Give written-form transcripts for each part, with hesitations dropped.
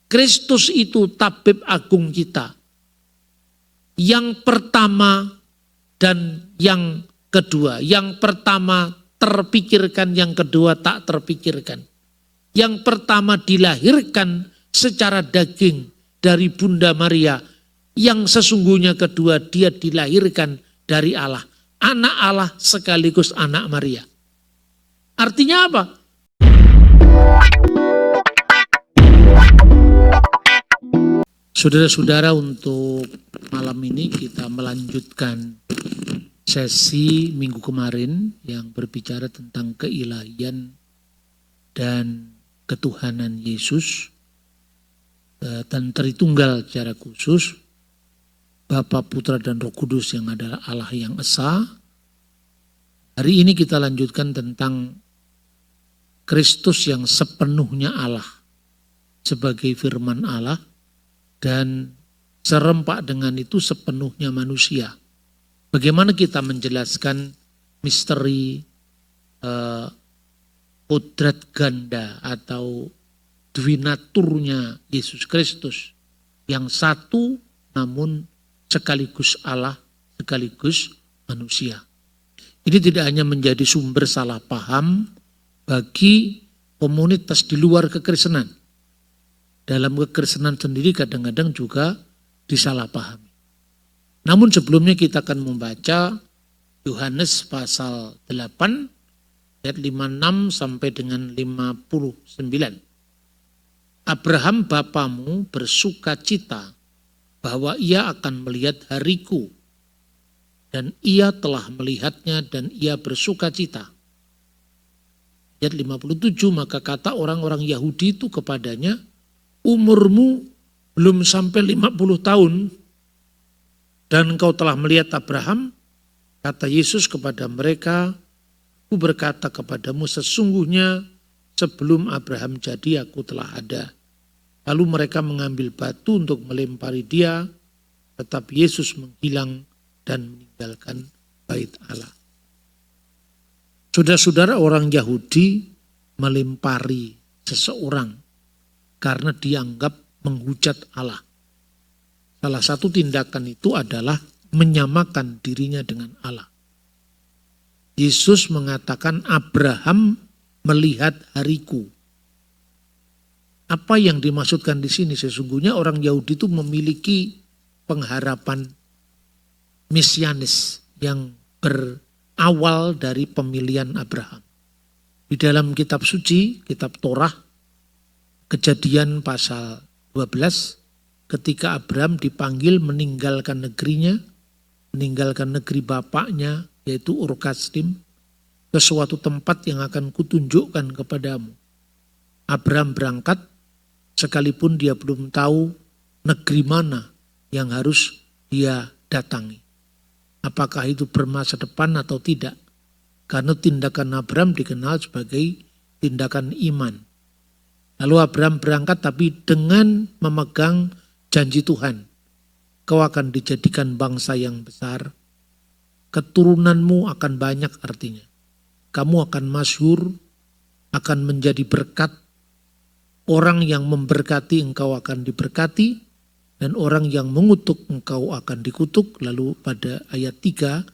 Kristus itu tabib agung kita. Yang pertama dan yang kedua. Yang pertama terpikirkan, yang kedua tak terpikirkan. Yang pertama dilahirkan secara daging dari Bunda Maria. Yang sesungguhnya kedua dia dilahirkan dari Allah. Anak Allah sekaligus anak Maria. Artinya apa? Saudara-saudara, untuk malam ini kita melanjutkan sesi minggu kemarin yang berbicara tentang keilahian dan ketuhanan Yesus dan Tritunggal secara khusus, Bapa, Putra, dan Roh Kudus yang adalah Allah yang Esa. Hari ini kita lanjutkan tentang Kristus yang sepenuhnya Allah sebagai firman Allah dan serempak dengan itu sepenuhnya manusia. Bagaimana kita menjelaskan misteri kodrat ganda atau dwinaturnya Yesus Kristus yang satu namun sekaligus Allah, sekaligus manusia. Ini tidak hanya menjadi sumber salah paham bagi komunitas di luar kekristenan. Dalam kekristenan sendiri kadang-kadang juga disalahpahami. Namun sebelumnya kita akan membaca Yohanes pasal 8 ayat 56 sampai dengan 59. Abraham bapamu bersuka cita bahwa ia akan melihat hariku, dan ia telah melihatnya dan ia bersuka cita. Ayat 57, maka kata orang-orang Yahudi itu kepadanya, umurmu belum sampai 50 tahun dan engkau telah melihat Abraham. Kata Yesus kepada mereka, aku berkata kepadamu sesungguhnya sebelum Abraham jadi aku telah ada. Lalu mereka mengambil batu untuk melempari dia, tetapi Yesus menghilang dan meninggalkan bait Allah. Saudara-saudara, orang Yahudi melempari seseorang karena dianggap menghujat Allah. Salah satu tindakan itu adalah menyamakan dirinya dengan Allah. Yesus mengatakan Abraham melihat hariku. Apa yang dimaksudkan di sini? Sesungguhnya orang Yahudi itu memiliki pengharapan mesianis yang berawal dari pemilihan Abraham. Di dalam kitab suci, kitab Torah, Kejadian pasal 12, ketika Abraham dipanggil meninggalkan negerinya, meninggalkan negeri bapaknya, yaitu Ur Kasdim, ke suatu tempat yang akan kutunjukkan kepadamu. Abraham berangkat, sekalipun dia belum tahu negeri mana yang harus dia datangi. Apakah itu bermasa depan atau tidak? Karena tindakan Abraham dikenal sebagai tindakan iman. Lalu Abraham berangkat tapi dengan memegang janji Tuhan. Kau akan dijadikan bangsa yang besar. Keturunanmu akan banyak artinya. Kamu akan masyhur, akan menjadi berkat. Orang yang memberkati engkau akan diberkati. Dan orang yang mengutuk engkau akan dikutuk. Lalu pada ayat 3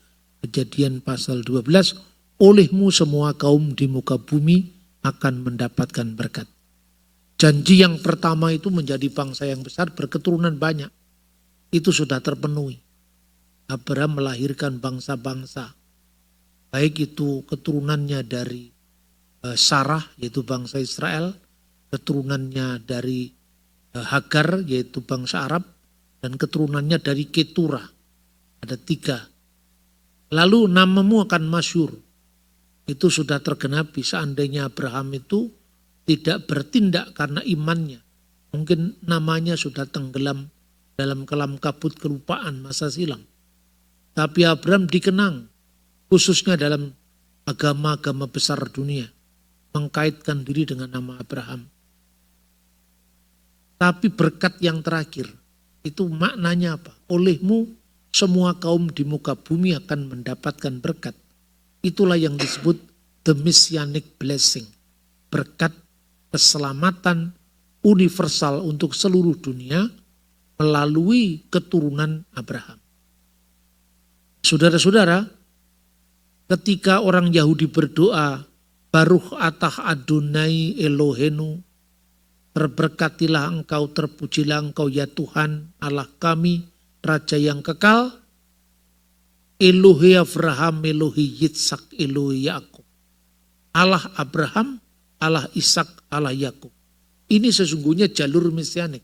Kejadian pasal 12. Olehmu semua kaum di muka bumi akan mendapatkan berkat. Janji yang pertama itu menjadi bangsa yang besar berketurunan banyak. Itu sudah terpenuhi. Abraham melahirkan bangsa-bangsa. Baik itu keturunannya dari Sarah yaitu bangsa Israel. Keturunannya dari Hagar yaitu bangsa Arab. Dan keturunannya dari Ketura. Ada 3. Lalu namamu akan masyhur. Itu sudah tergenapi seandainya Abraham itu tidak bertindak karena imannya. Mungkin namanya sudah tenggelam dalam kelam kabut kelupaan masa silam. Tapi Abraham dikenang khususnya dalam agama-agama besar dunia. Mengkaitkan diri dengan nama Abraham. Tapi berkat yang terakhir itu maknanya apa? Olehmu semua kaum di muka bumi akan mendapatkan berkat. Itulah yang disebut the messianic blessing. Berkat keselamatan universal untuk seluruh dunia melalui keturunan Abraham. Saudara-saudara, ketika orang Yahudi berdoa, Baruch atah Adonai Elohenu, terberkatilah engkau, terpujilah engkau ya Tuhan Allah kami, Raja yang kekal, Elohe Abraham, Elohe Yitzhak, Elohe Yakub. Allah Abraham, Allah Ishak, Allah Yakub. Ini sesungguhnya jalur mesianik.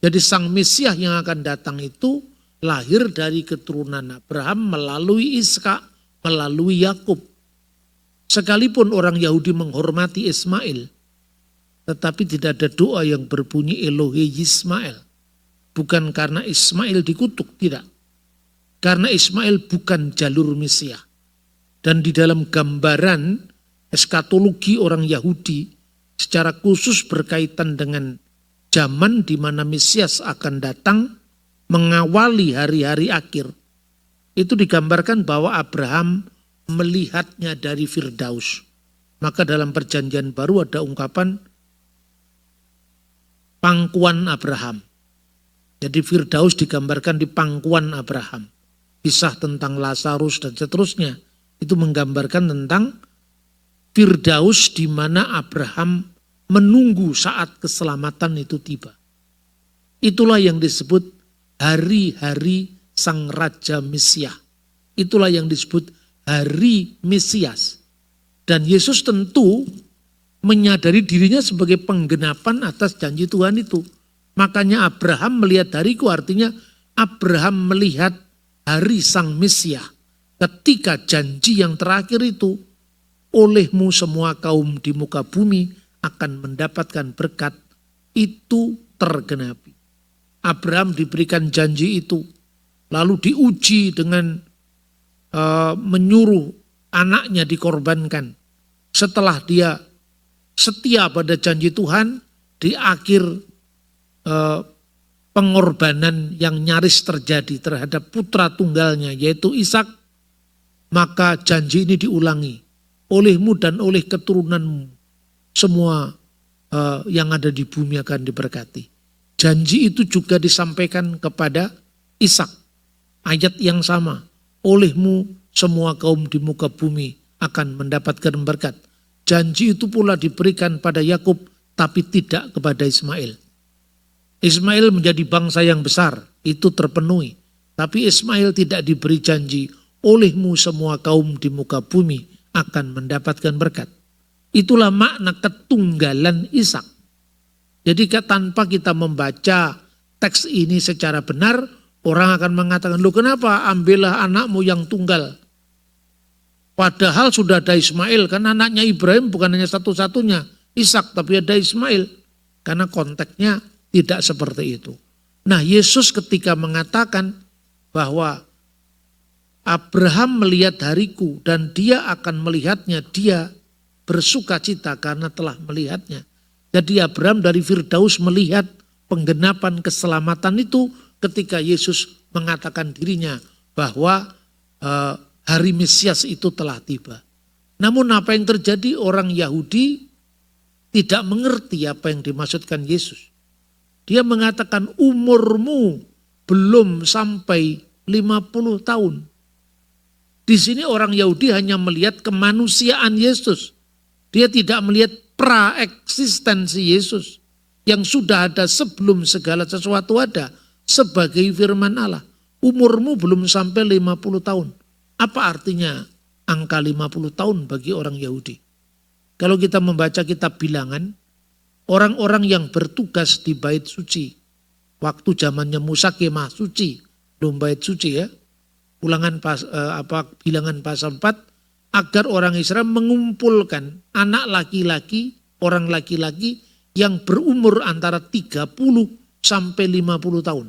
Jadi sang Mesias yang akan datang itu lahir dari keturunan Abraham melalui Ishak, melalui Yakub. Sekalipun orang Yahudi menghormati Ismail, tetapi tidak ada doa yang berbunyi Elohe Yismael. Bukan karena Ismail dikutuk, tidak. Karena Ismail bukan jalur Mesias. Dan di dalam gambaran eskatologi orang Yahudi secara khusus berkaitan dengan zaman di mana Mesias akan datang mengawali hari-hari akhir. Itu digambarkan bahwa Abraham melihatnya dari Firdaus. Maka dalam perjanjian baru ada ungkapan pangkuan Abraham. Jadi Firdaus digambarkan di pangkuan Abraham. Kisah tentang Lazarus dan seterusnya itu menggambarkan tentang Firdaus di mana Abraham menunggu saat keselamatan itu tiba. Itulah yang disebut hari-hari sang Raja Mesias. Itulah yang disebut hari Mesias. Dan Yesus tentu menyadari dirinya sebagai penggenapan atas janji Tuhan itu. Makanya Abraham melihat hariku, artinya Abraham melihat hari sang Mesias. Ketika janji yang terakhir itu, olehmu semua kaum di muka bumi akan mendapatkan berkat, itu tergenapi. Abraham diberikan janji itu, lalu diuji dengan menyuruh anaknya dikorbankan. Setelah dia setia pada janji Tuhan, di akhir pengorbanan yang nyaris terjadi terhadap putra tunggalnya yaitu Ishak, maka janji ini diulangi. Olehmu dan oleh keturunanmu semua yang ada di bumi akan diberkati. Janji itu juga disampaikan kepada Ishak. Ayat yang sama. Olehmu semua kaum di muka bumi akan mendapatkan berkat. Janji itu pula diberikan pada Yakub tapi tidak kepada Ismail. Ismail menjadi bangsa yang besar, itu terpenuhi. Tapi Ismail tidak diberi janji, olehmu semua kaum di muka bumi akan mendapatkan berkat. Itulah makna ketunggalan Ishak. Jadi tanpa kita membaca teks ini secara benar, orang akan mengatakan, loh kenapa ambillah anakmu yang tunggal? Padahal sudah ada Ismail, kan anaknya Ibrahim bukan hanya satu-satunya, Ishak, tapi ada Ismail. Karena konteksnya tidak seperti itu. Nah, Yesus ketika mengatakan bahwa Abraham melihat hariku dan dia akan melihatnya, dia bersuka cita karena telah melihatnya. Jadi Abraham dari Firdaus melihat penggenapan keselamatan itu ketika Yesus mengatakan dirinya bahwa hari Mesias itu telah tiba. Namun apa yang terjadi, orang Yahudi tidak mengerti apa yang dimaksudkan Yesus. Dia mengatakan umurmu belum sampai 50 tahun. Di sini orang Yahudi hanya melihat kemanusiaan Yesus. Dia tidak melihat praeksistensi Yesus yang sudah ada sebelum segala sesuatu ada sebagai firman Allah. Umurmu belum sampai 50 tahun. Apa artinya angka 50 tahun bagi orang Yahudi? Kalau kita membaca kitab Bilangan, orang-orang yang bertugas di bait suci, waktu zamannya Musa kemah suci, belum bait suci ya, Bilangan pasal 4, agar orang Israel mengumpulkan anak laki-laki, orang laki-laki yang berumur antara 30 sampai 50 tahun.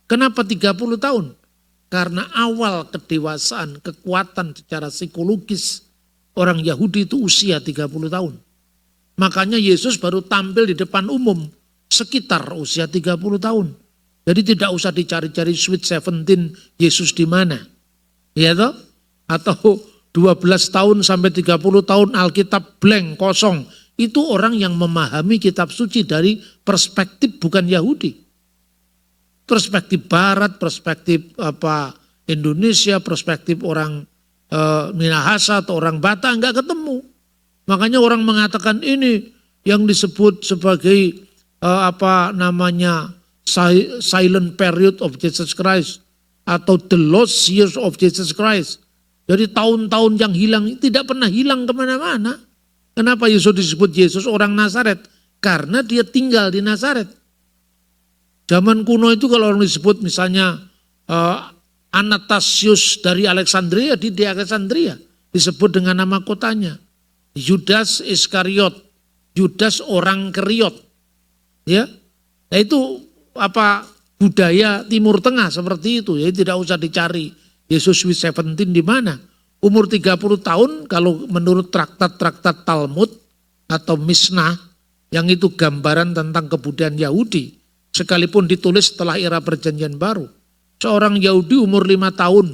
Kenapa 30 tahun? Karena awal kedewasaan, kekuatan secara psikologis orang Yahudi itu usia 30 tahun. Makanya Yesus baru tampil di depan umum sekitar usia 30 tahun. Jadi tidak usah dicari-cari Sweet 17 Yesus di mana. Ya toh? Atau 12 tahun sampai 30 tahun Alkitab blank, kosong. itu orang yang memahami kitab suci dari perspektif bukan Yahudi. Perspektif Barat, perspektif Indonesia, perspektif orang Minahasa atau orang Batak enggak ketemu. Makanya orang mengatakan ini yang disebut sebagai silent period of Jesus Christ atau the lost years of Jesus Christ. Jadi tahun-tahun yang hilang tidak pernah hilang kemana-mana. Kenapa Yesus disebut Yesus orang Nazaret? Karena dia tinggal di Nazaret. Zaman kuno itu kalau orang disebut misalnya Anastasius dari Alexandria, di Alexandria disebut dengan nama kotanya. Yudas Iskariot, Yudas orang Keriot. Ya. Nah itu budaya Timur Tengah seperti itu, ya tidak usah dicari Yesus with 17 di mana. Umur 30 tahun kalau menurut traktat-traktat Talmud atau Mishnah yang itu gambaran tentang kebudayaan Yahudi sekalipun ditulis setelah era perjanjian baru. Seorang Yahudi umur 5 tahun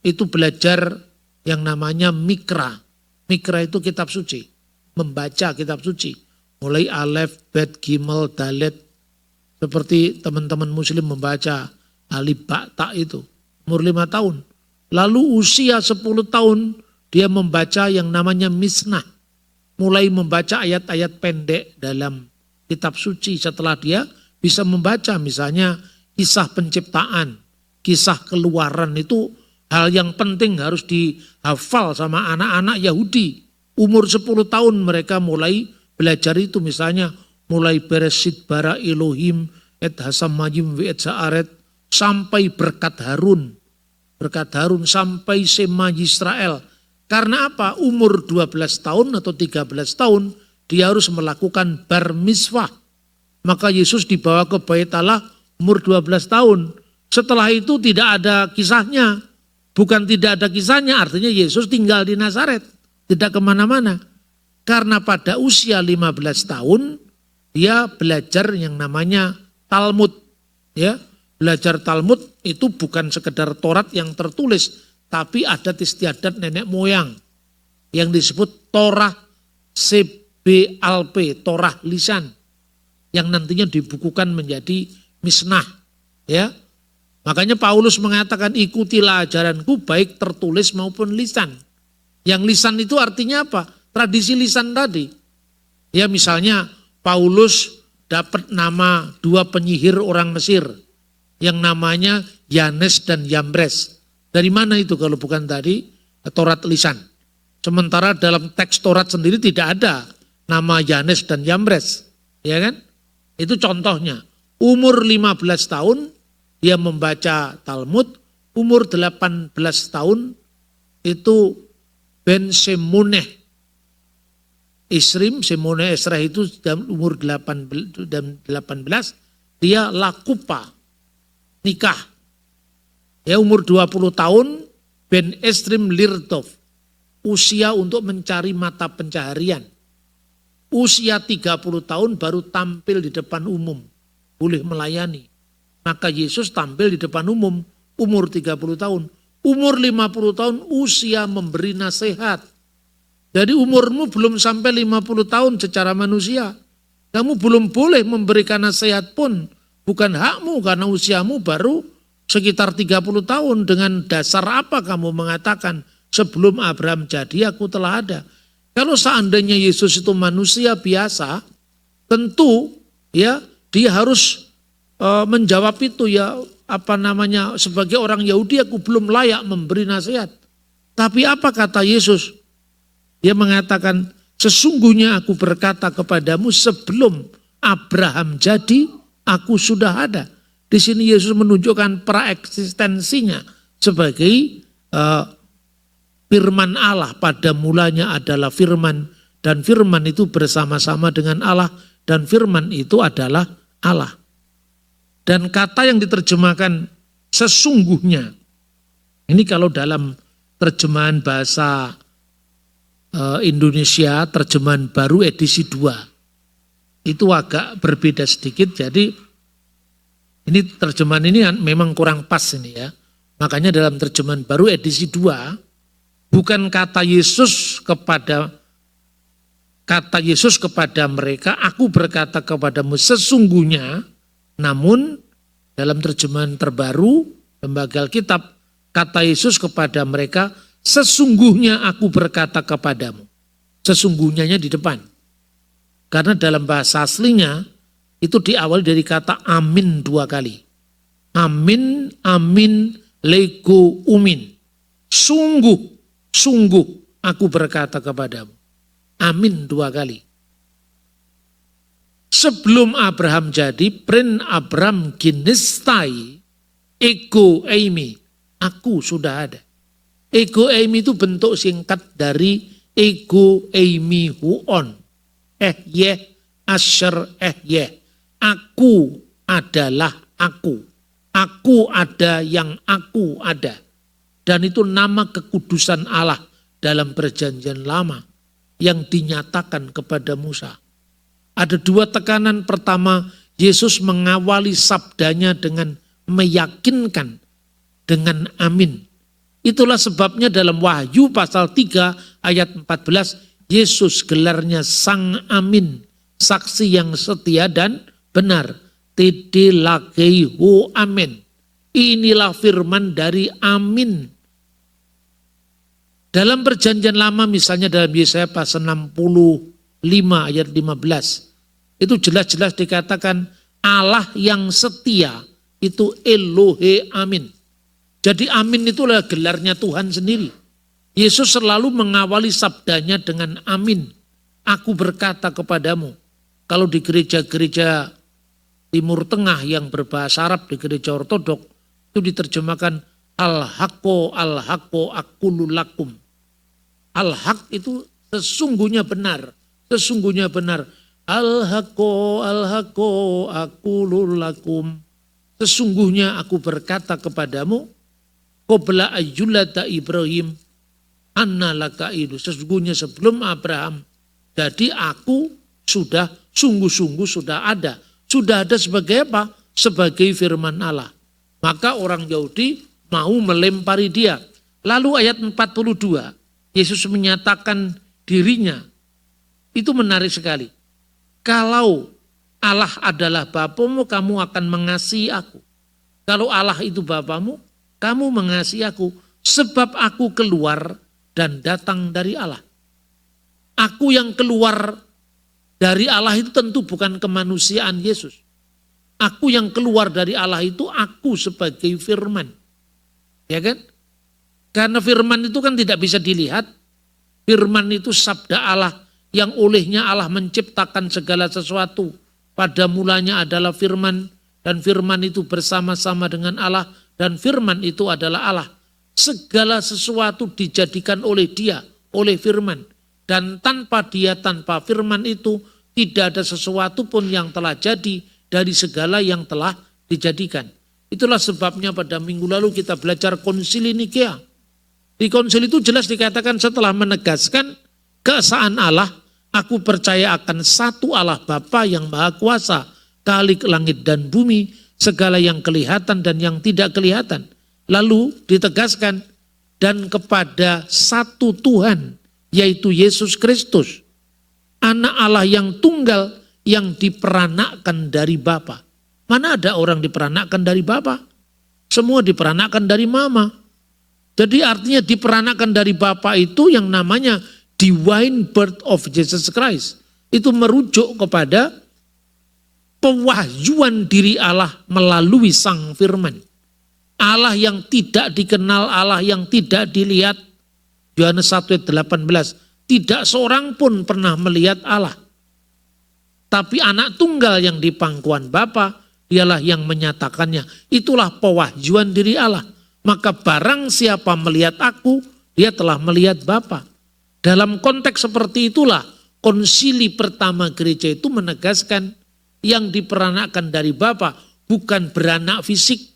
itu belajar yang namanya Mikra. Mikra itu kitab suci, membaca kitab suci. Mulai Alef, Bet, Gimel, Dalet. Seperti teman-teman muslim membaca Alif, Ba, Ta itu. Umur 5 tahun. Lalu usia 10 tahun dia membaca yang namanya Mishnah. Mulai membaca ayat-ayat pendek dalam kitab suci setelah dia bisa membaca misalnya kisah penciptaan, kisah keluaran itu hal yang penting harus dihafal sama anak-anak Yahudi. Umur 10 tahun mereka mulai belajar itu misalnya mulai Bereshit bara Elohim et hasamayim ve et sa'aret sampai berkat Harun sampai Sema Yisrael. Karena apa? Umur 12 tahun atau 13 tahun dia harus melakukan bar mitzvah. Maka Yesus dibawa ke Bait Allah umur 12 tahun. Setelah itu tidak ada kisahnya. Bukan tidak ada kisahnya, artinya Yesus tinggal di Nazaret. Tidak kemana-mana. Karena pada usia 15 tahun dia belajar yang namanya Talmud. Ya, belajar Talmud itu bukan sekedar Taurat yang tertulis, tapi adat istiadat nenek moyang yang disebut Torah CBLP, Torah lisan, yang nantinya dibukukan menjadi Mishnah. Ya, makanya Paulus mengatakan ikutilah ajaranku baik tertulis maupun lisan. Yang lisan itu artinya apa? Tradisi lisan tadi. Ya misalnya Paulus dapat nama 2 penyihir orang Mesir yang namanya Yanes dan Yambres. Dari mana itu kalau bukan tadi Taurat lisan. Sementara dalam teks Taurat sendiri tidak ada nama Yanes dan Yambres. Ya kan? Itu contohnya. Umur 15 tahun dia membaca Talmud, umur 18 tahun itu Ben Semuneh Isrim, Semuneh Esra itu umur 18 dia lakupa, nikah. Ya umur 20 tahun Ben Esrim Lirdov, usia untuk mencari mata pencaharian. Usia 30 tahun baru tampil di depan umum, boleh melayani. Maka Yesus tampil di depan umum, umur 30 tahun. Umur 50 tahun usia memberi nasihat. Jadi umurmu belum sampai 50 tahun secara manusia. Kamu belum boleh memberikan nasihat pun. Bukan hakmu karena usiamu baru sekitar 30 tahun. Dengan dasar apa kamu mengatakan sebelum Abraham jadi aku telah ada. Kalau seandainya Yesus itu manusia biasa, tentu ya dia harus menjawab itu ya sebagai orang Yahudi aku belum layak memberi nasihat. Tapi apa kata Yesus? Dia mengatakan sesungguhnya aku berkata kepadamu sebelum Abraham jadi aku sudah ada. Di sini Yesus menunjukkan praeksistensinya sebagai firman Allah. Pada mulanya adalah firman dan firman itu bersama-sama dengan Allah dan firman itu adalah Allah. Dan kata yang diterjemahkan sesungguhnya, ini kalau dalam terjemahan bahasa Indonesia, terjemahan baru edisi 2, itu agak berbeda sedikit. Jadi ini terjemahan ini memang kurang pas ini ya. Makanya dalam terjemahan baru edisi 2, bukan kata Yesus kepada kata Yesus kepada mereka, aku berkata kepadamu sesungguhnya, namun dalam terjemahan terbaru, Lembaga Alkitab, kata Yesus kepada mereka, sesungguhnya aku berkata kepadamu. Sesungguhnya di depan. Karena dalam bahasa aslinya, itu diawali dari kata amin 2 kali. Amin, amin, lego, umin. Sungguh, sungguh aku berkata kepadamu. Amin 2 kali. Sebelum Abraham jadi, prin Abraham ginestai, ego eimi, aku sudah ada. Ego eimi itu bentuk singkat dari ego eimi huon. Yeh, asher yeh. Aku adalah aku. Aku ada yang aku ada. Dan itu nama kekudusan Allah dalam perjanjian lama yang dinyatakan kepada Musa. Ada 2 tekanan. Pertama, Yesus mengawali sabdanya dengan meyakinkan dengan amin. Itulah sebabnya dalam Wahyu pasal 3 ayat 14, Yesus gelarnya Sang Amin, saksi yang setia dan benar. Tidilakeihu amin. Inilah firman dari amin. Dalam perjanjian lama misalnya dalam Yesaya pasal 65 ayat 15. Itu jelas-jelas dikatakan Allah yang setia itu Elohe amin. Jadi amin itulah gelarnya Tuhan sendiri. Yesus selalu mengawali sabdanya dengan amin. Aku berkata kepadamu. Kalau di gereja-gereja Timur Tengah yang berbahasa Arab, di gereja Ortodok, itu diterjemahkan al-haqqo aqulu lakum. Al-haq itu sesungguhnya benar. Sesungguhnya benar. Al-haqqo aqulu lakum. Sesungguhnya aku berkata kepadamu, qabla ayyulata Ibrahim, anna laka idu. Sesungguhnya sebelum Abraham, jadi aku sudah sungguh-sungguh sudah ada. Sudah ada sebagai apa? Sebagai firman Allah. Maka orang Yahudi mau melempari dia. Lalu ayat 42, Yesus menyatakan dirinya. Itu menarik sekali. Kalau Allah adalah Bapamu, kamu akan mengasihi aku. Kalau Allah itu Bapamu, kamu mengasihi aku. Sebab aku keluar dan datang dari Allah. Aku yang keluar dari Allah itu tentu bukan kemanusiaan Yesus. Aku yang keluar dari Allah itu aku sebagai firman. Ya kan? Karena firman itu kan tidak bisa dilihat. Firman itu sabda Allah yang olehnya Allah menciptakan segala sesuatu. Pada mulanya adalah firman dan firman itu bersama-sama dengan Allah dan firman itu adalah Allah. Segala sesuatu dijadikan oleh dia, oleh firman. Dan tanpa dia, tanpa firman itu, tidak ada sesuatu pun yang telah jadi dari segala yang telah dijadikan. Itulah sebabnya pada minggu lalu kita belajar konsili Nikea. Di konsili itu jelas dikatakan setelah menegaskan keesaan Allah, aku percaya akan satu Allah Bapa yang Maha Kuasa, Khalik langit dan bumi, segala yang kelihatan dan yang tidak kelihatan. Lalu ditegaskan, dan kepada satu Tuhan, yaitu Yesus Kristus, anak Allah yang tunggal, yang diperanakkan dari Bapa. Mana ada orang diperanakkan dari Bapa? Semua diperanakkan dari Mama. Jadi artinya diperanakkan dari Bapa itu yang namanya divine birth of Jesus Christ. Itu merujuk kepada pewahyuan diri Allah melalui Sang Firman. Allah yang tidak dikenal, Allah yang tidak dilihat. Yohanes 1 ayat 18, tidak seorang pun pernah melihat Allah. Tapi anak tunggal yang di pangkuan Bapa, dialah yang menyatakannya. Itulah pewahyuan diri Allah. Maka barang siapa melihat aku, dia telah melihat Bapa. Dalam konteks seperti itulah, konsili pertama gereja itu menegaskan yang diperanakkan dari Bapa bukan beranak fisik.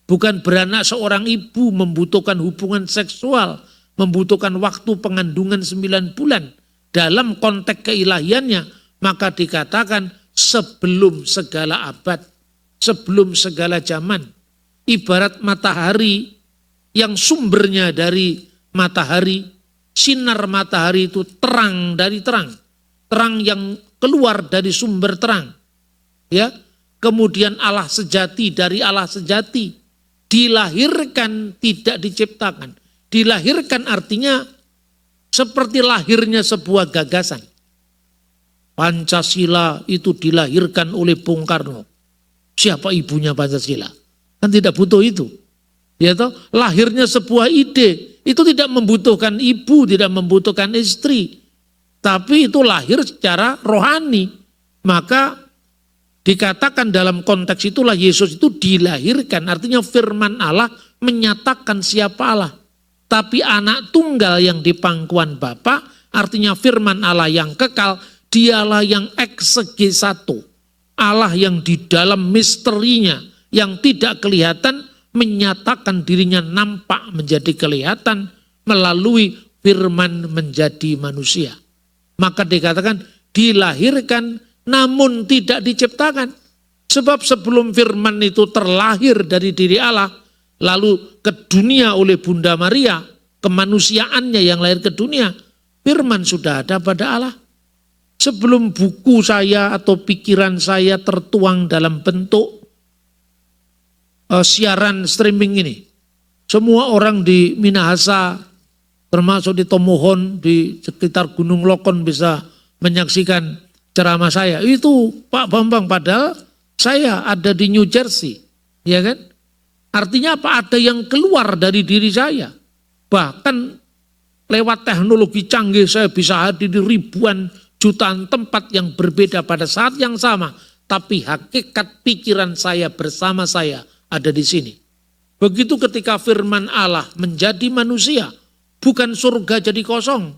Bukan beranak seorang ibu membutuhkan hubungan seksual, membutuhkan waktu pengandungan 9 bulan. Dalam konteks keilahiannya, maka dikatakan sebelum segala abad, sebelum segala zaman. Ibarat matahari yang sumbernya dari matahari, sinar matahari itu terang dari terang. terang yang keluar dari sumber terang. Ya, kemudian Allah sejati dari Allah sejati. Dilahirkan, tidak diciptakan. Dilahirkan artinya seperti lahirnya sebuah gagasan. Pancasila itu dilahirkan oleh Bung Karno. Siapa ibunya Pancasila? Kan tidak butuh itu. Ya toh, lahirnya sebuah ide itu tidak membutuhkan ibu, tidak membutuhkan istri. Tapi itu lahir secara rohani. Maka dikatakan dalam konteks itulah Yesus itu dilahirkan. Artinya firman Allah menyatakan siapa Allah. Tapi anak tunggal yang di pangkuan Bapa, artinya firman Allah yang kekal, dialah yang eksegi satu. Allah yang di dalam misterinya, yang tidak kelihatan, menyatakan dirinya nampak menjadi kelihatan melalui firman menjadi manusia. Maka dikatakan dilahirkan namun tidak diciptakan. Sebab sebelum firman itu terlahir dari diri Allah, lalu ke dunia oleh Bunda Maria, kemanusiaannya yang lahir ke dunia, firman sudah ada pada Allah. Sebelum buku saya atau pikiran saya tertuang dalam bentuk siaran streaming ini, semua orang di Minahasa, termasuk di Tomohon, di sekitar Gunung Lokon bisa menyaksikan ceramah saya. Itu Pak Bambang, padahal saya ada di New Jersey, ya kan? Artinya apa? Ada yang keluar dari diri saya. Bahkan lewat teknologi canggih saya bisa hadir di ribuan jutaan tempat yang berbeda pada saat yang sama. Tapi hakikat pikiran saya bersama saya ada di sini. Begitu ketika firman Allah menjadi manusia, bukan surga jadi kosong.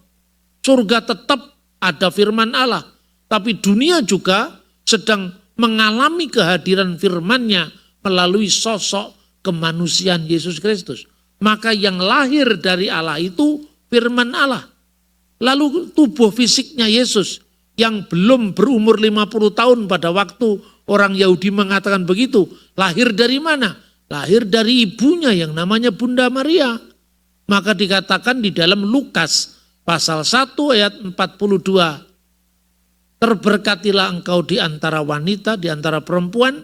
Surga tetap ada firman Allah. Tapi dunia juga sedang mengalami kehadiran firman-Nya melalui sosok kemanusiaan Yesus Kristus. Maka yang lahir dari Allah itu firman Allah. Lalu tubuh fisiknya Yesus yang belum berumur 50 tahun pada waktu orang Yahudi mengatakan begitu. Lahir dari mana? Lahir dari ibunya yang namanya Bunda Maria. Maka dikatakan di dalam Lukas pasal 1 ayat 42. Terberkatilah engkau di antara wanita, di antara perempuan,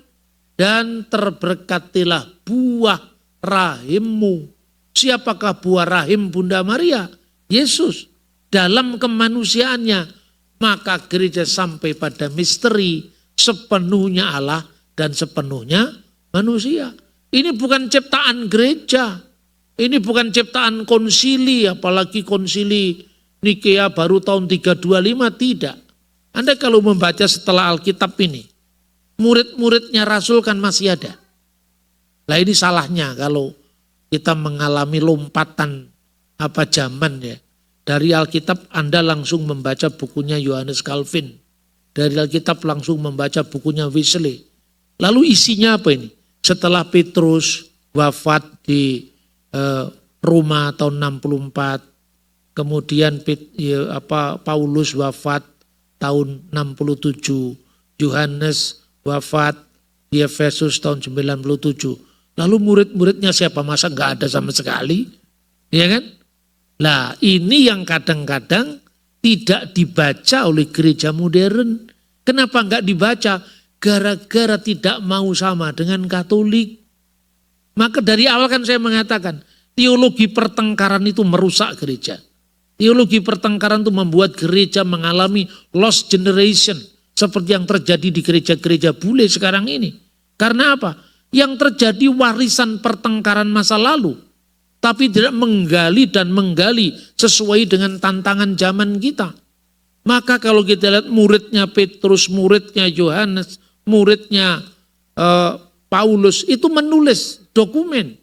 dan terberkatilah buah rahimmu. Siapakah buah rahim Bunda Maria? Yesus. Dalam kemanusiaannya, maka gereja sampai pada misteri sepenuhnya Allah dan sepenuhnya manusia. Ini bukan ciptaan gereja, ini bukan ciptaan konsili, apalagi konsili Nikea baru tahun 325, tidak. Anda kalau membaca setelah Alkitab ini, murid-muridnya Rasul kan masih ada. Nah ini salahnya kalau kita mengalami lompatan zaman ya. Dari Alkitab Anda langsung membaca bukunya Yohanes Calvin. Dari Alkitab langsung membaca bukunya Wesley. Lalu isinya apa ini? Setelah Petrus wafat di Roma tahun 64, kemudian Paulus wafat tahun 67, Yohanes wafat di Efesus tahun 97. Lalu murid-muridnya siapa? Masa enggak ada sama sekali? Ya kan? Nah ini yang kadang-kadang tidak dibaca oleh gereja modern. Kenapa enggak dibaca? Gara-gara tidak mau sama dengan Katolik. Maka dari awal kan saya mengatakan, teologi pertengkaran itu merusak gereja. Teologi pertengkaran itu membuat gereja mengalami lost generation. Seperti yang terjadi di gereja-gereja bule sekarang ini. Karena apa? Yang terjadi warisan pertengkaran masa lalu. Tapi tidak menggali dan menggali sesuai dengan tantangan zaman kita. Maka kalau kita lihat muridnya Petrus, muridnya Yohanes, muridnya Paulus, itu menulis dokumen.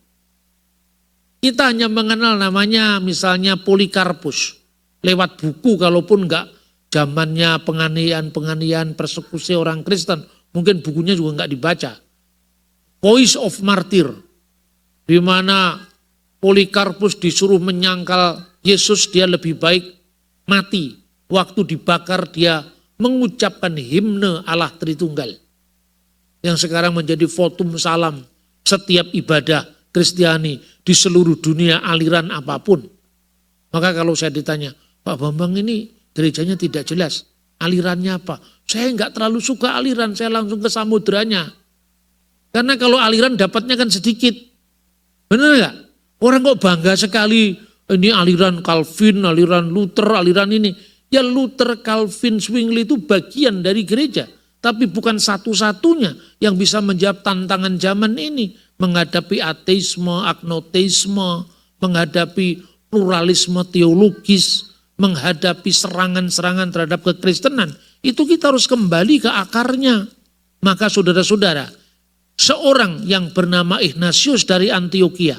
Kita hanya mengenal namanya misalnya Polikarpus. Lewat buku kalaupun enggak zamannya penganiayaan persekusi orang Kristen. Mungkin bukunya juga enggak dibaca. Voice of Martyr. Di mana Polikarpus disuruh menyangkal Yesus, dia lebih baik mati. Waktu dibakar dia mengucapkan himne Allah Tritunggal. Yang sekarang menjadi votum salam setiap ibadah Kristiani di seluruh dunia aliran apapun. Maka kalau saya ditanya, Pak Bambang ini gerejanya tidak jelas. Alirannya apa? Saya nggak terlalu suka aliran, saya langsung ke samudranya. Karena kalau aliran dapatnya kan sedikit. Benar nggak? Orang kok bangga sekali, ini aliran Calvin, aliran Luther, aliran ini. Ya Luther, Calvin, Zwingli itu bagian dari gereja. Tapi bukan satu-satunya yang bisa menjawab tantangan zaman ini. Menghadapi ateisme, agnotisme, menghadapi pluralisme teologis, menghadapi serangan-serangan terhadap kekristenan. Itu kita harus kembali ke akarnya. Maka saudara-saudara, seorang yang bernama Ignatius dari Antioquia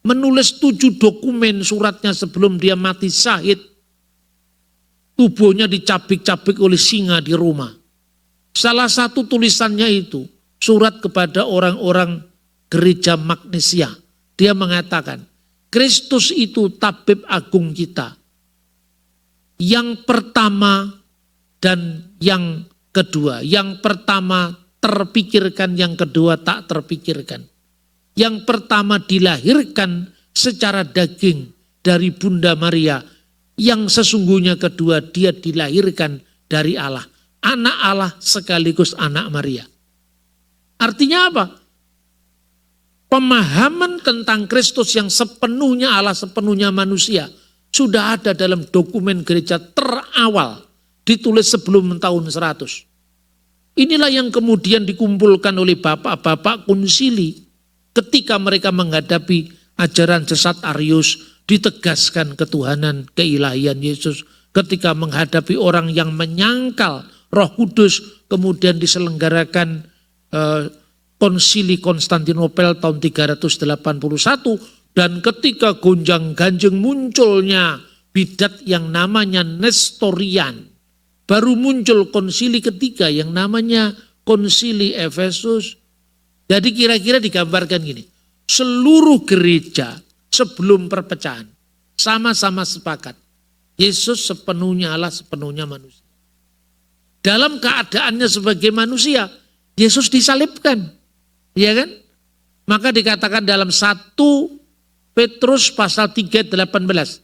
menulis 7 dokumen suratnya sebelum dia mati syahid. Tubuhnya dicabik-cabik oleh singa di Roma. Salah satu tulisannya itu surat kepada orang-orang gereja Magnesia. Dia mengatakan, Kristus itu tabib agung kita. Yang pertama dan yang kedua. Yang pertama terpikirkan, yang kedua tak terpikirkan. Yang pertama dilahirkan secara daging dari Bunda Maria. Yang sesungguhnya kedua dia dilahirkan dari Allah. Anak Allah sekaligus anak Maria. Artinya apa? Pemahaman tentang Kristus yang sepenuhnya Allah, sepenuhnya manusia sudah ada dalam dokumen gereja terawal, ditulis sebelum tahun 100. Inilah yang kemudian dikumpulkan oleh bapak-bapak konsili ketika mereka menghadapi ajaran sesat Arius, ditegaskan ketuhanan, keilahian Yesus. Ketika menghadapi orang yang menyangkal Roh Kudus, kemudian diselenggarakan konsili Konstantinopel tahun 381, dan ketika gonjang-ganjing munculnya bidat yang namanya Nestorian, baru muncul konsili ketiga yang namanya konsili Efesus. Jadi kira-kira digambarkan gini, seluruh gereja sebelum perpecahan sama-sama sepakat, Yesus sepenuhnya Allah, sepenuhnya manusia. Dalam keadaannya sebagai manusia, Yesus disalibkan. Ya kan? Maka dikatakan dalam 1 Petrus pasal 3:18.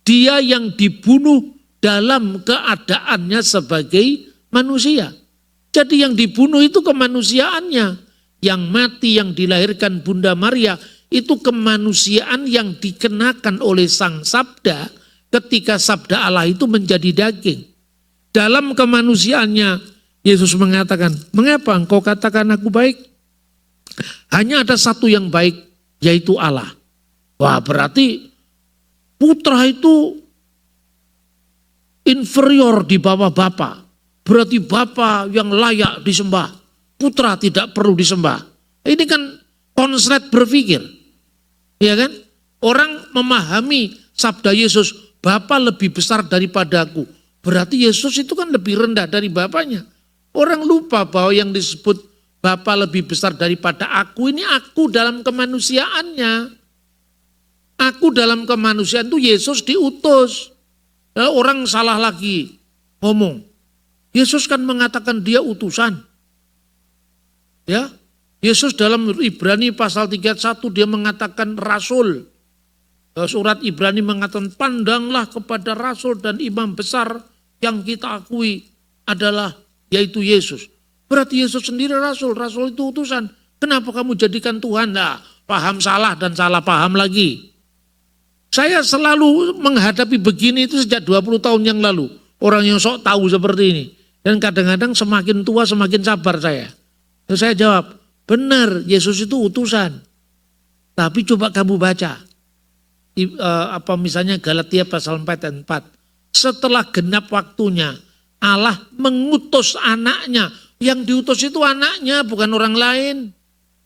Dia yang dibunuh dalam keadaannya sebagai manusia. Jadi yang dibunuh itu kemanusiaannya. Yang mati, yang dilahirkan Bunda Maria, itu kemanusiaan yang dikenakan oleh Sang Sabda ketika Sabda Allah itu menjadi daging. Dalam kemanusiaannya, Yesus mengatakan, mengapa engkau katakan aku baik? Hanya ada satu yang baik, yaitu Allah. Wah, berarti putra itu inferior di bawah Bapa. Berarti Bapa yang layak disembah, putra tidak perlu disembah. Ini kan konslet berpikir. Ya kan? Orang memahami sabda Yesus, Bapa lebih besar daripada aku. Berarti Yesus itu kan lebih rendah dari Bapaknya. Orang lupa bahwa yang disebut Bapa lebih besar daripada aku, ini aku dalam kemanusiaannya. Aku dalam kemanusiaan itu Yesus diutus. Orang salah lagi ngomong. Yesus kan mengatakan dia utusan. Ya, Yesus dalam Ibrani pasal 31 dia mengatakan rasul. Surat Ibrani mengatakan pandanglah kepada rasul dan imam besar yang kita akui adalah yaitu Yesus. Berarti Yesus sendiri rasul, rasul itu utusan. Kenapa kamu jadikan Tuhan? Nah, paham salah dan salah paham lagi. Saya selalu menghadapi begini itu sejak 20 tahun yang lalu. Orang yang sok tahu seperti ini. Dan kadang-kadang semakin tua semakin sabar saya. Terus saya jawab, benar Yesus itu utusan. Tapi coba kamu baca. Misalnya Galatia pasal 4 dan 4. Setelah genap waktunya, Allah mengutus anaknya. Yang diutus itu anaknya, bukan orang lain.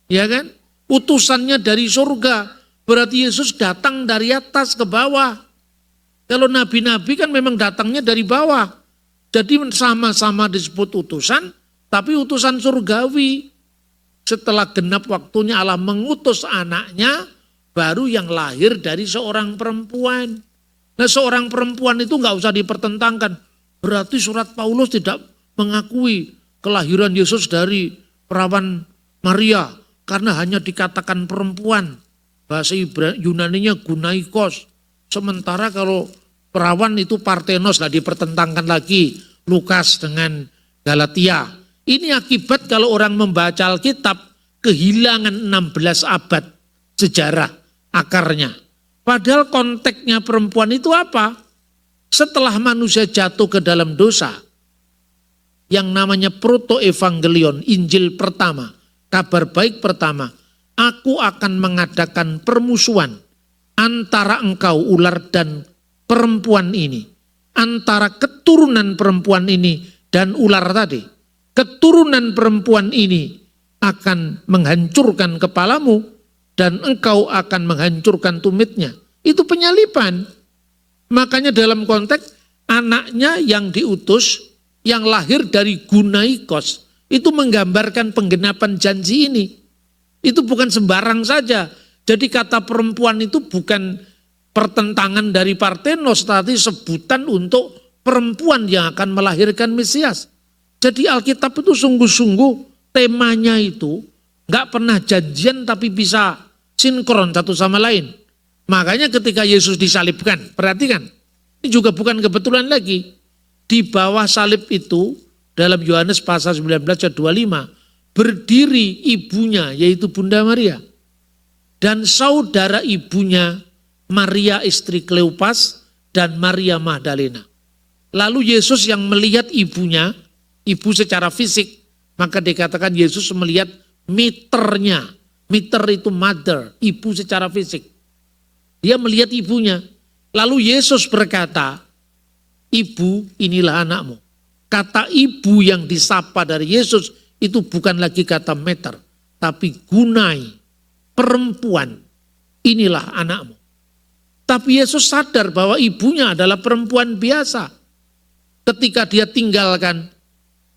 Ya kan? Utusannya dari surga. Berarti Yesus datang dari atas ke bawah. Kalau nabi-nabi kan memang datangnya dari bawah. Jadi sama-sama disebut utusan, tapi utusan surgawi. Setelah genap waktunya Allah mengutus anaknya, baru yang lahir dari seorang perempuan. Nah, seorang perempuan itu nggak usah dipertentangkan. Berarti surat Paulus tidak mengakui kelahiran Yesus dari perawan Maria karena hanya dikatakan perempuan. Bahasa Yunaninya gunaikos. Sementara kalau perawan itu partenos, nggak dipertentangkan lagi. Lukas dengan Galatia. Ini akibat kalau orang membaca Alkitab kehilangan 16 abad sejarah akarnya. Padahal konteksnya perempuan itu apa? Setelah manusia jatuh ke dalam dosa, yang namanya proto-evangelion, Injil pertama, kabar baik pertama, aku akan mengadakan permusuhan antara engkau ular dan perempuan ini, antara keturunan perempuan ini dan ular tadi. Keturunan perempuan ini akan menghancurkan kepalamu dan engkau akan menghancurkan tumitnya. Itu penyalipan. Makanya dalam konteks anaknya yang diutus, yang lahir dari Gunaikos, itu menggambarkan penggenapan janji ini. Itu bukan sembarang saja. Jadi kata perempuan itu bukan pertentangan dari Parthenos, tapi sebutan untuk perempuan yang akan melahirkan Mesias. Jadi Alkitab itu sungguh-sungguh temanya itu nggak pernah janjian tapi bisa sinkron satu sama lain. Makanya ketika Yesus disalibkan, perhatikan, ini juga bukan kebetulan lagi. Di bawah salib itu, dalam Yohanes pasal 19 ayat 25, berdiri ibunya, yaitu Bunda Maria. Dan saudara ibunya, Maria istri Kleopas, dan Maria Magdalena. Lalu Yesus yang melihat ibunya, ibu secara fisik, maka dikatakan Yesus melihat miternya. Miter itu mother, ibu secara fisik. Dia melihat ibunya. Lalu Yesus berkata, ibu, inilah anakmu. Kata ibu yang disapa dari Yesus itu bukan lagi kata meter, tapi gunai, perempuan, inilah anakmu. Tapi Yesus sadar bahwa ibunya adalah perempuan biasa. Ketika dia tinggalkan,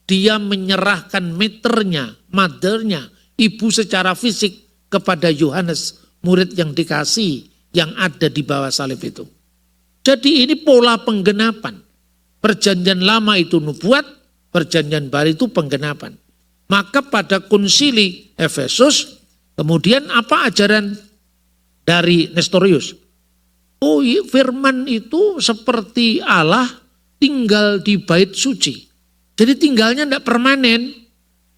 dia menyerahkan meternya, mothernya, ibu secara fisik kepada Yohanes, murid yang dikasih, yang ada di bawah salib itu. Jadi ini pola penggenapan. Perjanjian lama itu nubuat, perjanjian baru itu penggenapan. Maka pada konsili Efesus, kemudian apa ajaran dari Nestorius? Oh, firman itu seperti Allah tinggal di bait suci. Jadi tinggalnya tidak permanen.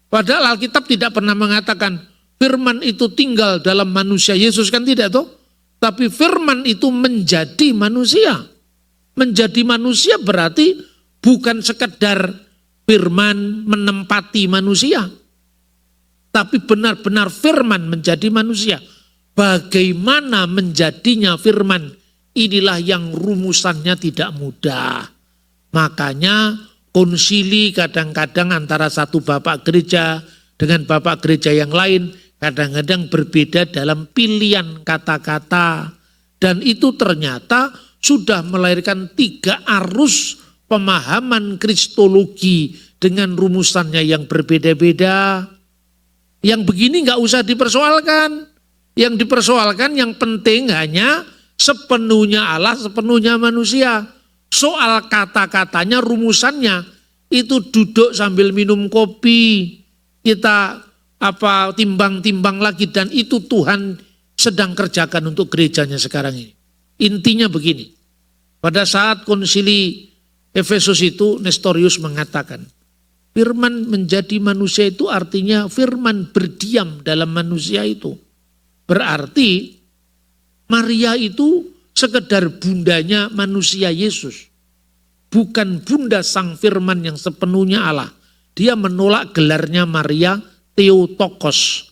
Padahal Alkitab tidak pernah mengatakan firman itu tinggal dalam manusia Yesus, kan tidak toh? Tapi firman itu menjadi manusia. Menjadi manusia berarti bukan sekedar firman menempati manusia. Tapi benar-benar firman menjadi manusia. Bagaimana menjadinya firman? Inilah yang rumusannya tidak mudah. Makanya konsili kadang-kadang antara satu bapak gereja dengan bapak gereja yang lain kadang-kadang berbeda dalam pilihan kata-kata. Dan itu ternyata sudah melahirkan 3 arus pemahaman kristologi dengan rumusannya yang berbeda-beda. Yang begini nggak usah dipersoalkan. Yang dipersoalkan yang penting hanya sepenuhnya Allah, sepenuhnya manusia. Soal kata-katanya, rumusannya itu duduk sambil minum kopi. Kita timbang-timbang lagi, dan itu Tuhan sedang kerjakan untuk gerejanya sekarang ini. Intinya begini, pada saat konsili Efesus itu Nestorius mengatakan, firman menjadi manusia itu artinya firman berdiam dalam manusia itu. Berarti Maria itu sekedar bundanya manusia Yesus. Bukan bunda sang firman yang sepenuhnya Allah. Dia menolak gelarnya Maria Theotokos,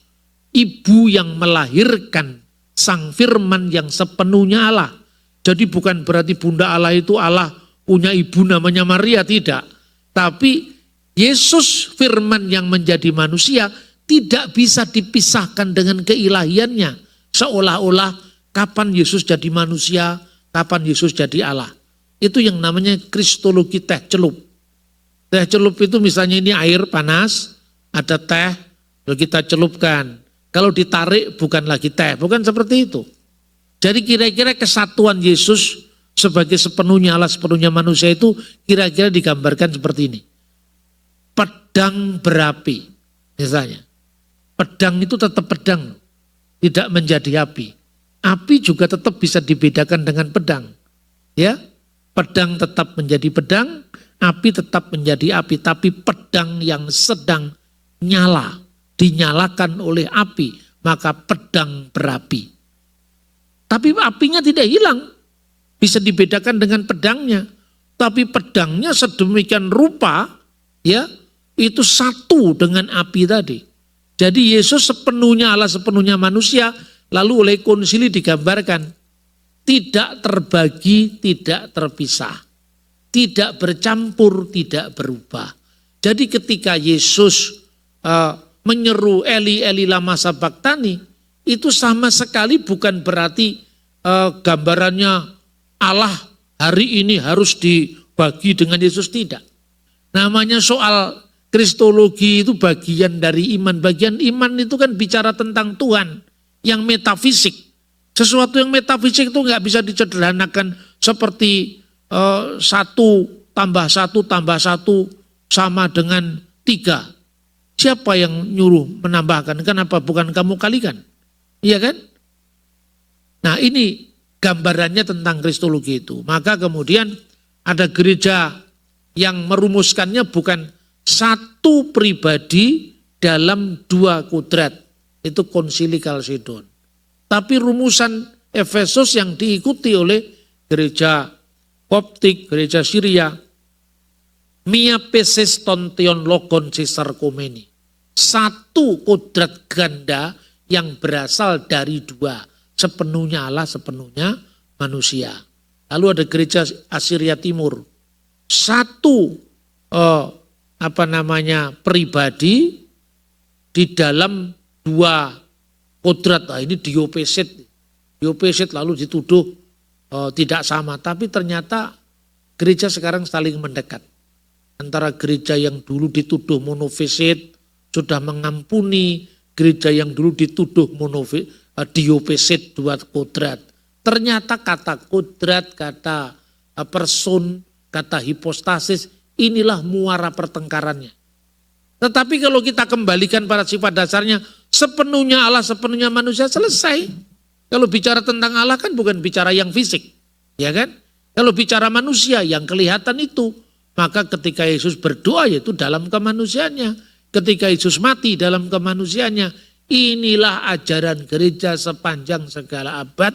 ibu yang melahirkan sang firman yang sepenuhnya Allah. Jadi bukan berarti bunda Allah itu Allah punya ibu namanya Maria, tidak. Tapi Yesus firman yang menjadi manusia tidak bisa dipisahkan dengan keilahiannya. Seolah-olah kapan Yesus jadi manusia, kapan Yesus jadi Allah. Itu yang namanya kristologi teh celup. Teh celup itu misalnya ini air panas, ada teh, lalu kita celupkan. Kalau ditarik bukan lagi teh, bukan seperti itu. Jadi kira-kira kesatuan Yesus sebagai sepenuhnya Allah, sepenuhnya manusia itu kira-kira digambarkan seperti ini. Pedang berapi, misalnya. Pedang itu tetap pedang, tidak menjadi api. Api juga tetap bisa dibedakan dengan pedang. Ya, Pedang tetap menjadi pedang, api tetap menjadi api, tapi pedang yang sedang nyala, dinyalakan oleh api, maka pedang berapi. Tapi apinya tidak hilang, bisa dibedakan dengan pedangnya. Tapi pedangnya sedemikian rupa, ya, itu satu dengan api tadi. Jadi Yesus sepenuhnya Allah, sepenuhnya manusia, lalu oleh konsili digambarkan tidak terbagi, tidak terpisah, tidak bercampur, tidak berubah. Jadi ketika Yesus menyeru Eli Eli lama sabachthani, itu sama sekali bukan berarti gambarannya Allah hari ini harus dibagi dengan Yesus, tidak. Namanya soal kristologi itu bagian dari iman. Bagian iman itu kan bicara tentang Tuhan yang metafisik. Sesuatu yang metafisik itu nggak bisa disederhanakan seperti 1 tambah 1 tambah 1 sama dengan 3. Siapa yang nyuruh menambahkan? Kenapa bukan kamu kalikan? Iya kan? Nah ini gambarannya tentang kristologi itu. Maka kemudian ada gereja yang merumuskannya bukan satu pribadi dalam 2 kodrat. Itu konsili Kalsedon. Tapi rumusan Efesus yang diikuti oleh gereja Koptik, gereja Syria, Mia peses tontion logon sisarkomeni. Satu kodrat ganda yang berasal dari 2. Sepenuhnya Allah, sepenuhnya manusia. Lalu ada gereja Asiria Timur. Satu pribadi di dalam 2 kodrat. Nah, ini Diopesit. Diopesit lalu dituduh tidak sama. Tapi ternyata gereja sekarang saling mendekat. Antara gereja yang dulu dituduh monofisit sudah mengampuni gereja yang dulu dituduh Diopesit 2 kodrat. Ternyata kata kodrat, kata person, kata hipostasis, inilah muara pertengkarannya. Tetapi kalau kita kembalikan pada sifat dasarnya, sepenuhnya Allah, sepenuhnya manusia, selesai. Kalau bicara tentang Allah kan bukan bicara yang fisik, ya kan? Kalau bicara manusia yang kelihatan itu, maka ketika Yesus berdoa yaitu dalam kemanusiaannya. Ketika Yesus mati dalam kemanusiaannya, inilah ajaran gereja sepanjang segala abad